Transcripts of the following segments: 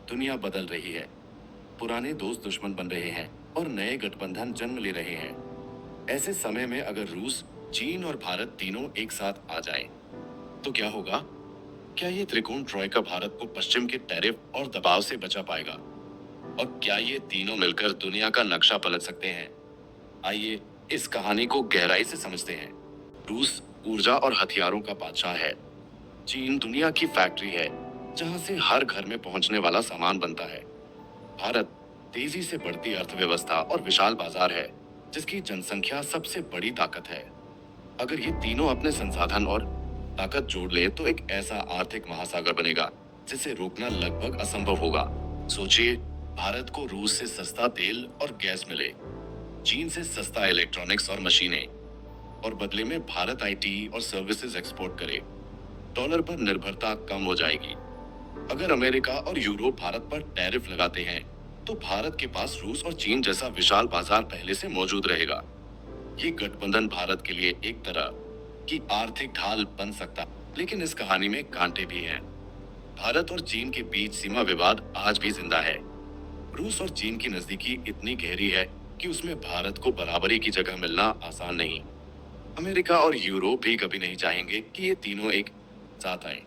दुनिया बदल रही है। पुराने दोस्त दुश्मन बन रहे हैं और नए गठबंधन जन्म ले रहे हैं। ऐसे समय में अगर रूस, चीन और भारत तीनों एक साथ आ जाएं, तो क्या होगा? क्या ये त्रिकोण ट्रॉय का भारत को पश्चिम के टैरिफ और दबाव से बचा पाएगा? और क्या ये तीनों मिलकर दुनिया का नक्शा पलट सकते हैं? आइए इस कहानी को गहराई से समझते हैं। रूस ऊर्जा और हथियारों का बादशाह है। चीन दुनिया की फैक्ट्री है, जहां से हर घर में पहुंचने वाला सामान बनता है। भारत तेजी से बढ़ती अर्थव्यवस्था और विशाल बाजार है, जिसकी जनसंख्या सबसे बड़ी ताकत है। अगर ये तीनों अपने संसाधन और ताकत जोड़ ले तो एक ऐसा आर्थिक महासागर बनेगा जिसे रोकना लगभग असंभव होगा। सोचिए, भारत को रूस से सस्ता तेल और गैस मिले, चीन से सस्ता इलेक्ट्रॉनिक्स और मशीनें, और बदले में भारत आईटी और सर्विसेज एक्सपोर्ट करे। डॉलर पर निर्भरता कम हो जाएगी। अगर अमेरिका और यूरोप भारत पर टैरिफ लगाते हैं, तो भारत के पास रूस और चीन जैसा विशाल बाजार पहले से मौजूद रहेगा। ये गठबंधन भारत के लिए एक तरह की आर्थिक ढाल बन सकता, लेकिन इस कहानी में कांटे भी हैं। भारत और चीन के बीच सीमा विवाद आज भी जिंदा है। रूस और चीन की नजदीकी इतनी गहरी है कि उसमें भारत को बराबरी की जगह मिलना आसान नहीं। अमेरिका और यूरोप भी कभी नहीं चाहेंगे कि ये तीनों एक साथ आए।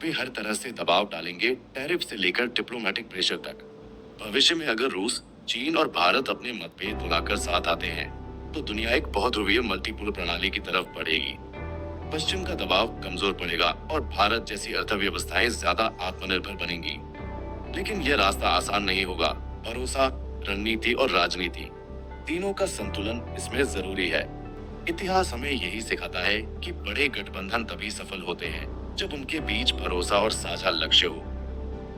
वे हर तरह से दबाव डालेंगे, टैरिफ से लेकर डिप्लोमेटिक प्रेशर तक। भविष्य में अगर रूस, चीन और भारत अपने मतभेद भुलाकर साथ आते हैं, तो दुनिया एक बहुध्रुवीय मल्टीपोल प्रणाली की तरफ बढ़ेगी। पश्चिम का दबाव कमजोर पड़ेगा और भारत जैसी अर्थव्यवस्थाएं ज्यादा आत्मनिर्भर बनेंगी। लेकिन यह रास्ता आसान नहीं होगा। भरोसा, रणनीति और राजनीति, तीनों का संतुलन इसमें जरूरी है। इतिहास हमें यही सिखाता है कि बड़े गठबंधन तभी सफल होते हैं जब उनके बीच भरोसा और साझा लक्ष्य हो।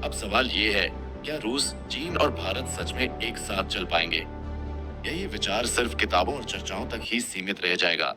अब सवाल ये है, क्या रूस, चीन और भारत सच में एक साथ चल पाएंगे? यही विचार सिर्फ किताबों और चर्चाओं तक ही सीमित रह जाएगा?